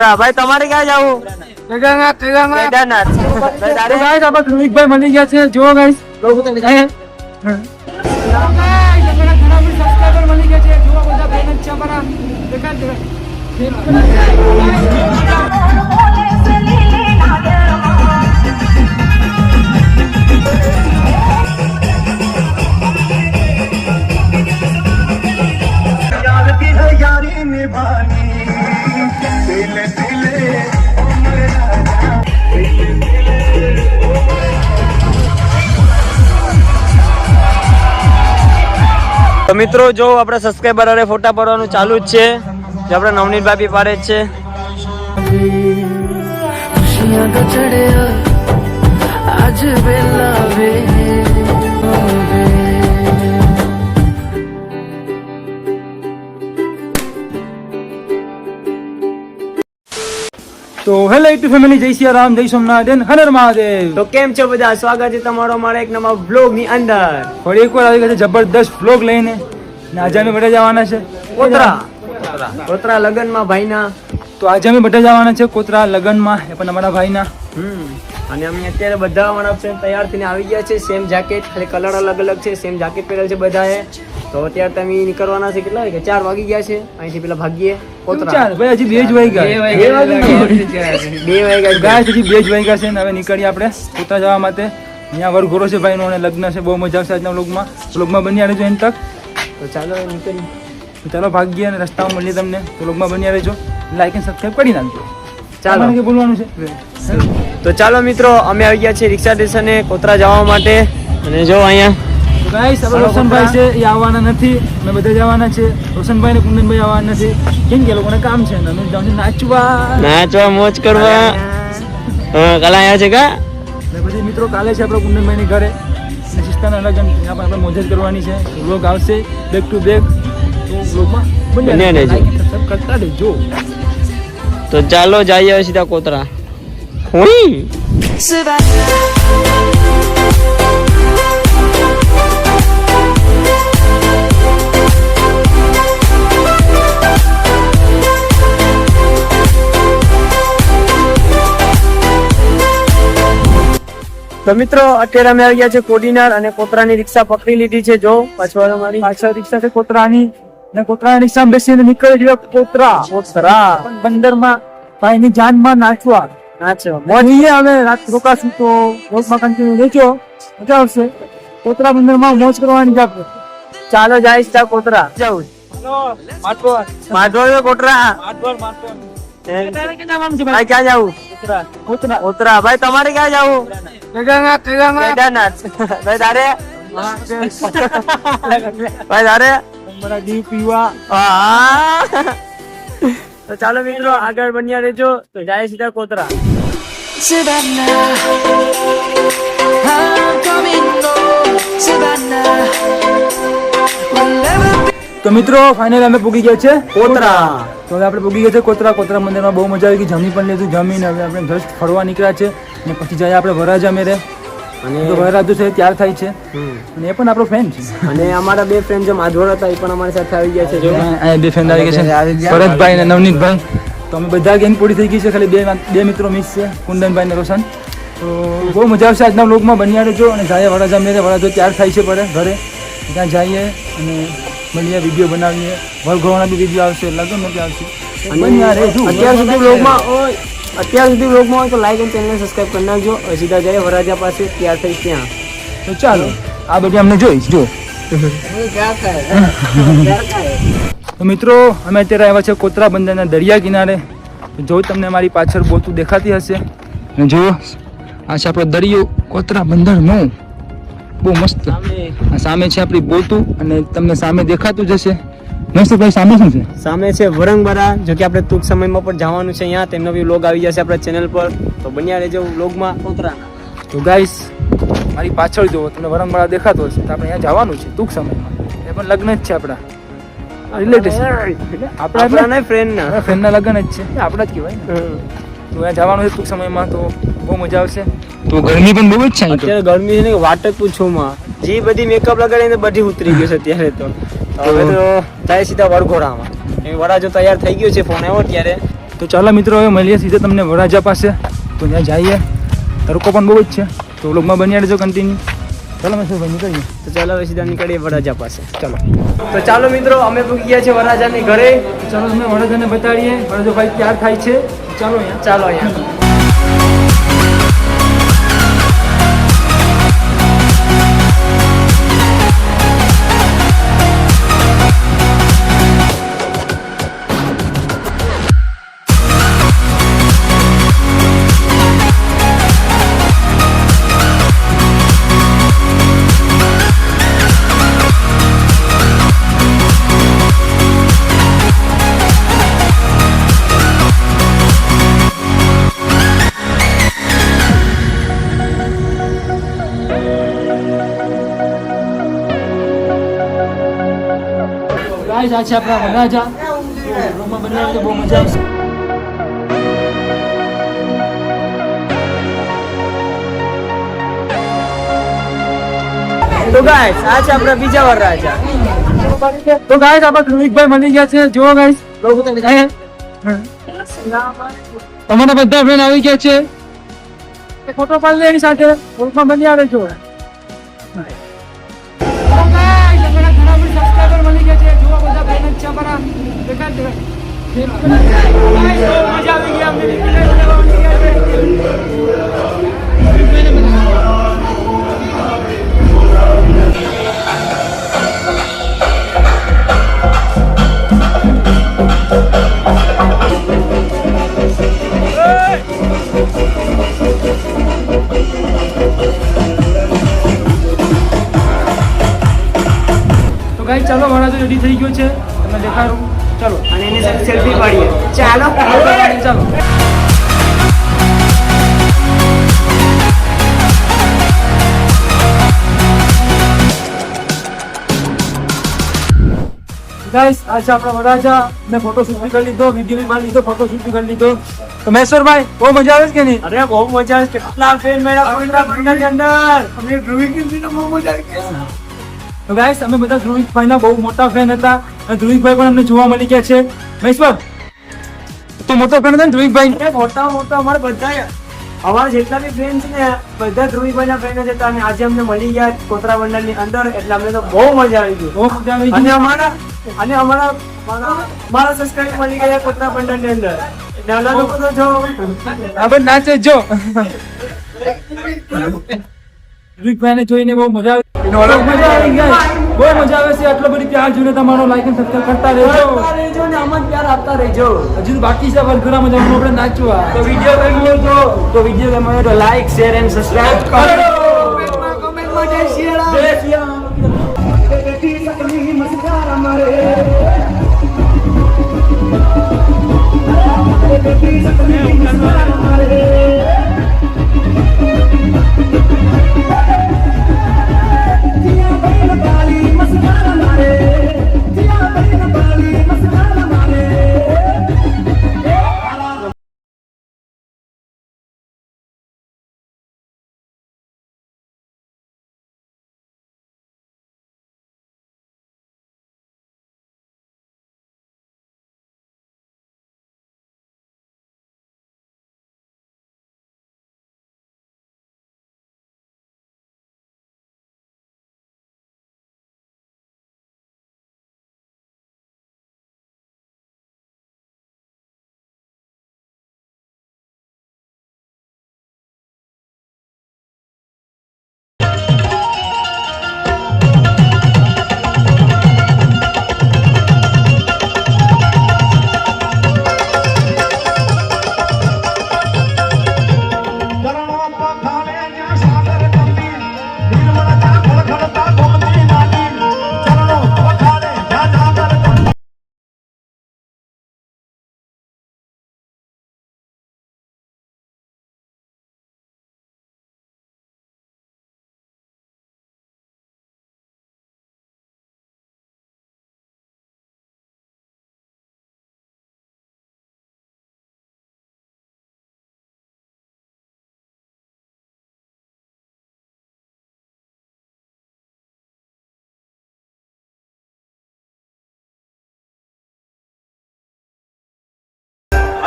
ભાઈ તમારે ક્યાં જવું? કેદારનાથ. ભાઈ મળી ગયા છે જો ગાઈસ મળી ગયા છે જો બધા ભાઈ છે અમારા તો મિત્રો જો આપણે સબસ્ક્રાઇબર અરે ફોટા પાડવાનું ચાલુ જ છે જે આપણે નવનીત ભાભી પાડે જ છે. તો હેલો યુટ્યુબ ફેમિલી, જય સિયા રામ, જય સોમનાથ, હર મહાદેવ. તો કેમ છો બધા? સ્વાગત છે તમારો અમારા એક નવા બ્લોગ ની અંદર. ફરી એકવાર આવી ગયા છે જબરદસ્ત વ્લોગ લઈને. ને આજે અમે બધા જવાના છે કોતરા લગનમાં ભાઈના. તો આજે અમે બધા જવાના છે કોતરા લગનમાં, એ પણ અમારા ભાઈના. અને અમે અત્યારે બધા અમારા ફ્રેન્ડ તૈયાર થઈને આવી ગયા છે. સેમ જાકેટ, ખાલી કલર અલગ અલગ છે. સેમ જાકેટ પહેરેલ છે બધાએ. તો અત્યારે તમે નીકળવાના છે. કેટલા વાગે? 4 વાગી ગયા છે. અહીંથી પેલા ભાગીએ કોતરા. ચાલ ભાઈ, હજી 2 જ વાગ્યા. 2 વાગ્યા ગાય હજી 2 જ વાગ્યા છે ને હવે નીકળીએ આપણે કોતરા જવા માટે. અહીંયા વરઘોડો છે ભાઈનો અને લગ્ન છે. બહુ મજા આવશે આજના વ્લોગમાં બન્યા રહેજો એન તક. તો ચાલો નીકળી. તો ચાલો ભાગીએ અને રસ્તામાં મળીએ તમને. તો વ્લોગમાં બન્યા રહેજો, લાઈક અને સબસ્ક્રાઇબ કરી નાખજો. ચાલો કે બોલવાનું છે. તો ચાલો મિત્રો, અમે આવી ગયા છીએ રિક્ષા સ્ટેશને કોતરા જવા માટે. અને જો અહીંયા ગાઈસ આપણે રોશનભાઈ છે એ આવવાના નથી. અમે બધા જવાના છે. રોશનભાઈ ને કુંદનભાઈ આવવાના નથી. કેમ કે લોકોને કામ છે ને અમે જાઉં છું નાચવા મોજ કરવા. કાલે આવ્યા છે કા? ને પછી મિત્રો કાલે છે આપણે કુંદનભાઈ ની ઘરે અને સિસ્ટરના લગન. ત્યાં પણ આપણે મોજ જ કરવાની છે. વ્લોગ આવશે બેક ટુ બેક. તો વ્લોગમાં બન્યા રહેજો, સબસ્ક્રાઇબ કરતા રહેજો. તો ચાલો જઈએ સીધા કોતરા. તો મિત્રો અત્યારે અમે આવી ગયા છે કોડીનાર અને કોતરાની રિક્ષા પકડી લીધી છે. જો પાછળ અમારી પાછળ રિક્ષા છે કોતરાની ને કોતરાની રિક્ષામાં બેસીને નીકળે છે કોતરા બંદરમાં ભાઈની જાનમાં નાચવા. મોજીએ હવે રાત રોકાશું તો રોજમાં કન્ટિન્યુ રહેજો, મજા આવશે. કોતરા બંદરમાં મોજ કરવાની જાપ. ચાલો જાય સીધા કોતરા. જાઉં માધોર કોટરા. ભાઈ ક્યાં જવું? કોતરા. ભાઈ તમારે ક્યાં જવું? કેદારનાથ. ભાઈ તારે? ભાઈ તારે? દીવ પીવા. તો ચાલો મિત્રો આગળ બન્યા રહેજો. તો જાય સીધા કોતરા. તો મિત્રો ફાઇનલ અમે પૂગી ગયા છે કોતરા. તો હવે આપણે પૂગી ગયા છે કોતરા. કોતરા મંદિરમાં બહુ મજા આવી ગઈ. જમી પણ લીધું. જમીને હવે આપણે જસ્ટ ફરવા નીકળ્યા છે. અને પછી જાય આપણે વરરાજા મેરે. અને વરરાજો છે તૈયાર થાય છે અને એ પણ આપણો ફ્રેન્ડ છે. અને અમારા 2 ફ્રેન્ડ જે માધવર હતા એ પણ અમારી સાથે આવી ગયા છે. જો આ 2 ફ્રેન્ડ આવી ગયા છે, ભરતભાઈ અને નવનીતભાઈ. તો અમે બધા ગેંગ પૂરી થઈ ગઈ છે. ખાલી 2 મિત્રો મિસ છે, કુંદનભાઈ ને રોશન. તો બહુ મજા આવશે આજના વ્લોગમાં, બન્યા રહેજો. અને જાય વરરાજા મેરે. વરરાજો તૈયાર થાય છે પડે ઘરે. ત્યાં જઈએ અને મળીએ, વિડીયો બનાવીએ. વરઘોડાના બી વિડીયો આવશે, લગ્નનો બી આવશે. અત્યાર સુધી વ્લોગમાં હોય તો લાઈક અને ચેનલ સબસ્ક્રાઇબ કરી નાખજો. સીધા જાય વરરાજા પાસે, તૈયાર થઈ ત્યાં. તો ચાલો આ બધી અમને જોઈશ. જો તો મિત્રો અમે અત્યારે આવ્યા છે કોતરા બંદરના દરિયા કિનારે. જો તમને મારી પાછળ બોતું દેખાતી હશે. અને જો આ છે આપણો દરિયો કોતરા બંદરનો, બહુ મસ્ત. આ સામે છે આપણી બોતું અને તમને સામે દેખાતું જ હશે. મસ્ત ભાઈ, સામે શું છે? સામે છે વરંગબરા. જો કે આપણે ટૂંક સમયમાં પણ જવાનું છે અહીંયા. તેમનો બી વ્લોગ આવી જશે આપણા ચેનલ પર. તો બન્યા રહેજો વ્લોગમાં કોતરાના. તો ગાઈસ મારી પાછળ જો તમને વરંગબરા દેખાતો હશે. તો આપણે અહીંયા જવાનું છે ટૂંક સમયમાં. એ પણ લગ્ન જ છે આપણા રિલેટિવ. આપણા ફ્રેન્ડના લગ્ન જ છે, આપણા જ કહેવાય ને. તો અહીંયા જવાનું છે ટૂંક સમયમાં. તો બહુ મજા આવશે. તો ગરમી પણ બહુ જ છે અત્યારે. ગરમી છે ને વાટ જ પૂછું માં. જે બધી મેકઅપ લગાડીને બધી ઉતરી ગયું છે અત્યારે. તો હવે તો જાય સીધા વરઘોડામાં. વરાજો તૈયાર થઈ ગયો છે, ફોન આવ્યો ત્યારે. તો ચાલો મિત્રો હવે મળીએ સીધે તમને વરરાજા પાસે. તો ત્યાં જઈએ. તડકો પણ બહુ જ છે તો વ્લોગમાં બન્યા રહેજો કન્ટિન્યુ. ચાલો મહેશભાઈ નીકળીએ. તો ચાલો હવે સીધા નીકળીએ વરરાજા પાસે. ચાલો તો ચાલો મિત્રો અમે પૂગી ગયા છે વરરાજાની ઘરે. ચાલો તમને વરરાજાને બતાડીએ વરરાજો ભાઈ તૈયાર થાય છે. ચાલો અહીંયા. ચાલો અહીંયા. ગાઈસ આ છે આપણા વરરાજા. રૂમમાં બનાવીને બહુ મજા આવશે. તો ગાઈસ આ છે આપણા બીજા વરરાજા. તો ગાઈસ આપણા ધ્રુવિકભાઈ મળી ગયા છે. જુઓ ગાઈસ તમારા બધા ફ્રેન્ડ આવી ગયા છે. ફોટો પાડી લે એની સાથે. ગ્રુપમાં બની આવે છો. મળી ગયા છે. જુઓ બધા ફ્રેન્ડ છે અમારા. મજા આવી ગઈ અમને. તો ગાઈસ ચાલો વરરાજો રેડી થઈ ગયો છે. તમને દેખાડું. ચાલો અને એની સાથે સેલ્ફી પાડીએ. ચાલો ચાલો. ગાઈસ આ છે આપણા વરરાજા. મેં ફોટો શૂટ કરી લીધો, વિડીયો બી મારી લીધો, ફોટો શૂટ કરી લીધો. તો મહેશ્વરભાઈ બહુ મજા આવે છે કે નહીં? અરે બહુ મજા આવે. કેટલા ફ્રેન્ડ મેળા કોઈના બંગલાની અંદર. અમને ધ્રુવિક બહુ મજા આવી. તો ગાઈસ અમે બધા ધ્રુવિકભાઈના બહુ મોટા ફેન હતા અને ધ્રુવિકભાઈ પણ અમને જોવા મળી ગયા છે. મહેશ્વર તો મોટો ફેન હતા ને ધ્રુવિકભાઈ? અરે મોટા મોટા અમારે બધા અમારા જેટલા બી ફ્રેન્ડ છે ને બધા ધ્રુવીભાઈના ફ્રેન્ડ જ હતા. અને આજે અમને મળી ગયા કોતરા બંડલની અંદર એટલે અમને તો બહુ મજા આવી ગઈ. બહુ મજા આવી અને ગઈ. અમારા સબસ્ક્રાઇબ મળી ગયા કોતરા બંડલની અંદર. નાના લોકો તો જો આપણે નાચે જો ધ્રુવિકભાઈને જોઈને બહુ મજા આવી. મજા આવી ગઈ. બહુ મજા આવે છે. આટલો બધી પ્યાર જોઈને તમારો લાઈક અને સબસ્ક્રાઇબ કરતા રહેજો. ને આમ જ પ્યાર આપતા રહેજો. હજુ તો બાકી છે વરઘોડામાં જવાનું આપણે નાચવા. તો વિડીયો ગમ્યો તો વિડીયો ગમ્યો તો લાઈક શેર એન્ડ સબસ્ક્રાઇબ કરો. કમેન્ટમાં જય શિયાળા. જય શિયાળા.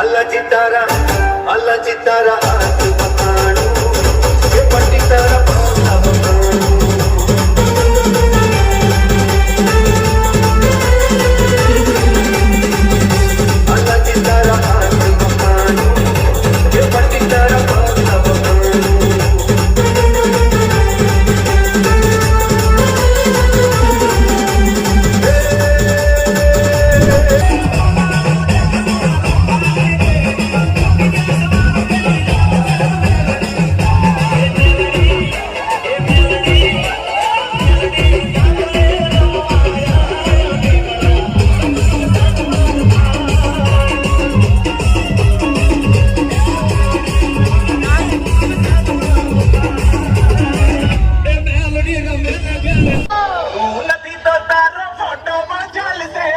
અલજી તારા હાથ પકડાણું કે પટી તારા પગલા પકડાણું અલજી તારા હાથ પકડાણું કે પટી તારા પગલા પકડાણું નથી તો તારો ફોટો પણ ચાલશે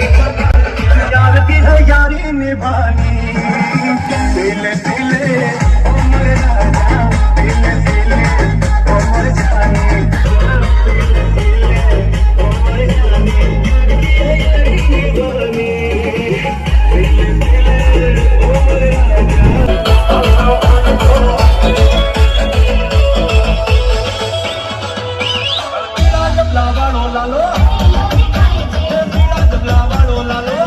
यार की है यारी निभानी दिल दिल उम्र राजा दिल दिल उम्र जानी उम्र जानी यारी निभानी दिल दिल उम्र राजा लावाड़ो लालो लालो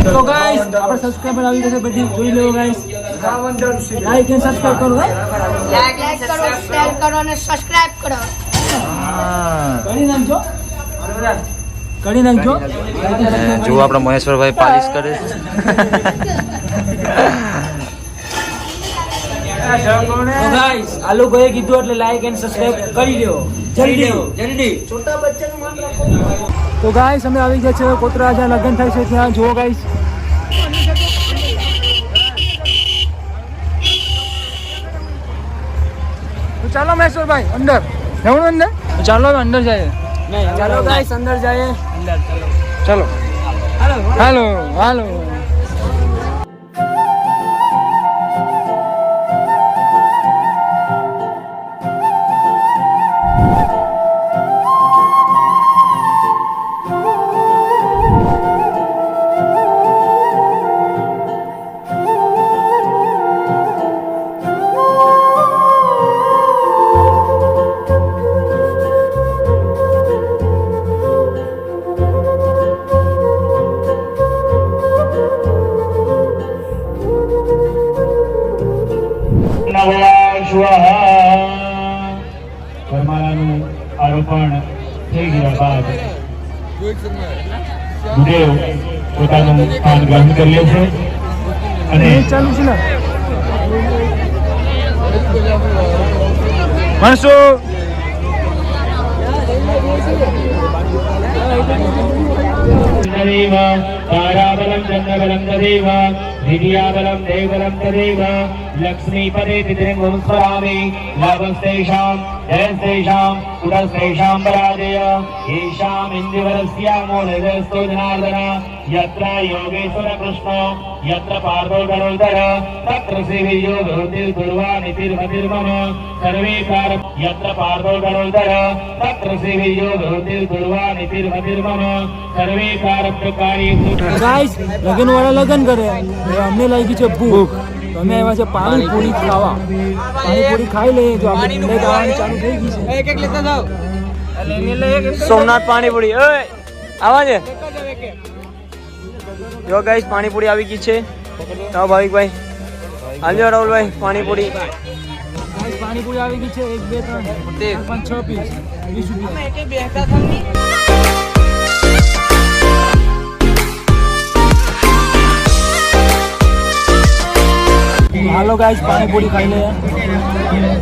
તો ગાઈસ આપણે સબસ્ક્રાઇબર આવી ગયો છે બધી જોઈ લો ગાઈસ લાઈક એન્ડ સબસ્ક્રાઇબ કરો લાઈક કરો, શેર કરો અને સબસ્ક્રાઇબ કરો. કરી નાખજો કરી નાખજો જો આપણા મહેશ્વરભાઈ પાલિશ કરે છે તો ગાઈસ આ લોકોએ કીધું એટલે લાઈક એન્ડ સબસ્ક્રાઇબ કરી લ્યો જલ્દી તો ગાઈસ અમે આવી ગયા છે કોતરા જ્યાં લગ્ન થાય છે ત્યાં જુઓ ગાઈસ તો ચાલો મહેશ્વરભાઈ અંદર જવાનું અંદર તો ચાલો હવે અંદર જાય ચાલો ગાઈસ અંદર જાય. ચાલો હાલો હાલો વરમાલાનું આરોપણ થઈ ગયા બાદ ગુરુદેવ પોતાનું સ્થાન ગ્રહણ કરી લે છે અને ચાલુ છે ને માણસો તદેવ તારાબલમ ચંદ્રબલમ તદેવ વિદ્યાબલમ દેવબલમ તદેવ લક્ષ્મીપદે તિદ્રિંગું સ્મરામિ લાભસ્તેષાં જયસ્તેષાં સુરસ્તેષાં પરાજય येषाम् इन्द्रिवरस्यामोनिरस्तो जनार्दन यत्र योगेश्वर कृष्णो यत्र पार्थो गरुडधर तत्र श्रीविजयो गुरुतिर्गुर्वानितिर्मतिर्मम सर्वे कार यत्र पार्थो गरुडधर तत्र श्रीविजयो गुरुतिर्गुर्वानितिर्मतिर्मम सर्वे कारप्रकारे ગાઈસ લગન વાળા લગન કરે હવે અમને લાગી છે ભૂખ તો અમે આવ્યા છે પાણીપુરી ખાવા પાણીપુરી ખાઈ લઈએ જો આપણે ઠંડે ખાવાની ચાલુ થઈ ગઈ છે સોમનાથ પાણીપુરી ઓય આવા છે જો ગાઈસ પાણીપુરી આવી ગઈ છે તો ભાવિકભાઈ હાલજો રાહુલભાઈ પાણીપુરી ગાઈસ પાણીપુરી આવી ગઈ છે 1 2 3 4 5 6 પીસ 20 રૂપિયા હાલો ગાઈસ પાણીપુરી ખાઈ લઈએ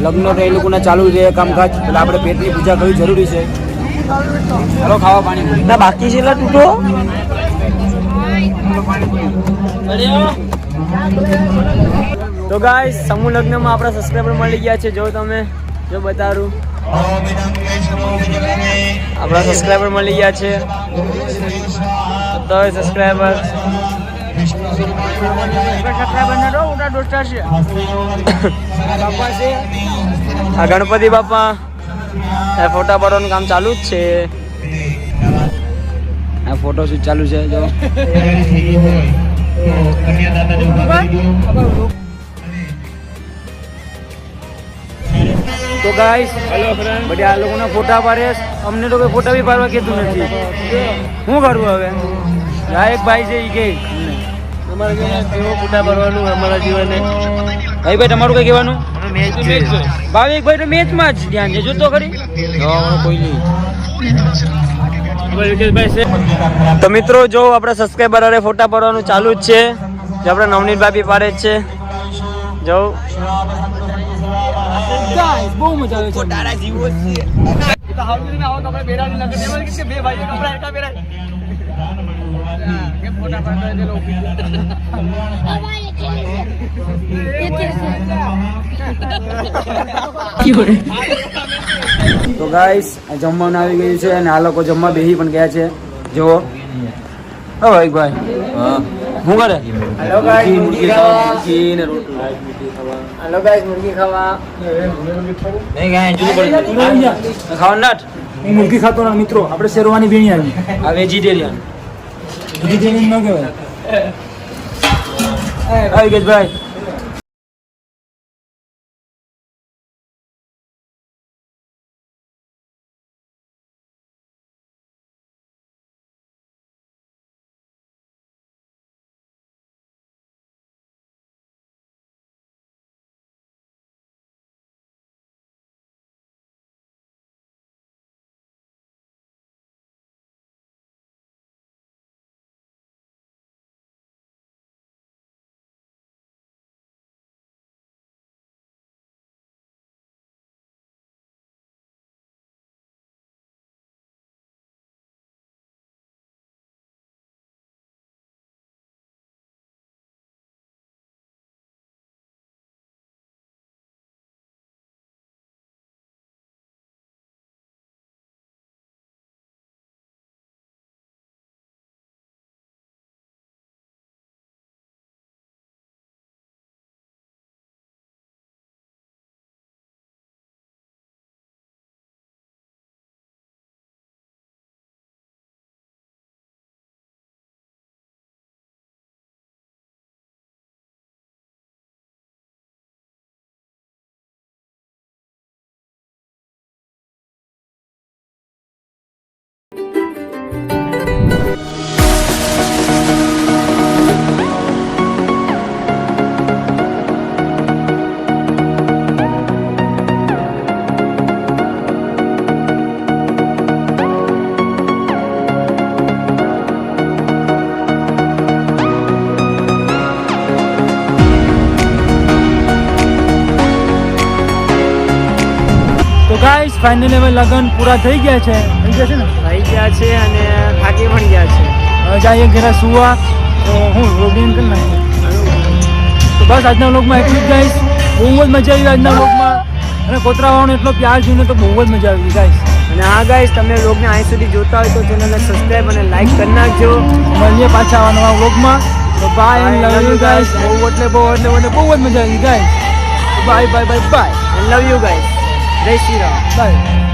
લગ્ન તો એ લોકોના ચાલુ છે કામકાજ એટલે આપણે પેટની પૂજા કરવી જરૂરી છે ચાલો ખાવા પાણી ના બાકી છે એટલે તૂટો તો ગાઈસ સમૂહ લગ્નમાં આપણા સબસ્ક્રાઇબર મળી ગયા છે જો તમે જો બતાવું આપણા સબસ્ક્રાઇબર મળી ગયા છે તો સબસ્ક્રાઇબર આ ગણપતિ બાપા ફોટા પાડવાનું કામ ચાલુ જ છે આ ફોટો શૂટ ચાલુ છે જો તો ગાઈસ બધા આ લોકોના ફોટા પાડે અમને તો કોઈ ફોટા બી પાડવા કહેતું નથી શું કરવું હવે આ એક ભાઈ છે ઈ કે અમારે કેવો ફોટા ભરવાનું અમારા જીવને ભાઈ તમારું કઈ કહેવાનું ભાવિક ભાઈ તો મેચમાં જ ધ્યાન છે જોતો ખરી કોઈ નહીં તો મિત્રો જો આપણા સબસ્ક્રાઈબર અરે ફોટા પાડવાનું ચાલુ જ છે જે આપણા નવનીત ભાભી પાડે જ છે જો બહુ મજા આવે છે ફોટારા જીવો છે તો હાઉસ માં આવો તો આપણે બેડા લગે દેવા કે બે ભાઈઓ કપડા એકા બેડા કે ફોટા પાડવા દે લોકો તો ગાઈસ જમવાનું આવી ગયું છે અને આ લોકો જમવા બેહી પણ ગયા છે જુઓ ઓ ભાઈ ભાઈ શું કરે હેલો ગાઈસ મુર્ગી ખાવા હેલો ગાઈસ મુર્ગી ખાવા ખાવા નાટ હું મુર્ગી ખાતો ના મિત્રો આપણે શેરવાની ભીણી આવી આ વેજીટેરિયન વેજીટેરિયન ન કહેવાય આવી ગઈ ભાઈ ગાઈસ ફાઇનલી હવે લગન પૂરા થઈ ગયા છે ને થઈ ગયા છે અને થાકી પણ ગયા છે હવે જઈએ ઘરે સુવા તો હું રોગીન કરી નાખું તો બસ આજના વ્લોગમાં એટલું જ ગાઈસ બહુ જ મજા આવી આજના વ્લોગમાં અને કોતરાવાનો એટલો પ્યાર જોઈને તો બહુ જ મજા આવી ગાઈસ અને હા ગાઈસ તમે વ્લોગને અહીં સુધી જોતા હોય તો ચેનલને સબસ્ક્રાઇબ અને લાઈક કરી નાખજો મળીએ પાછા આવા નવા વ્લોગમાં તો bye and love you guys બહુ જ મજા આવી guys bye bye bye bye love you guys Jai Shri Ram by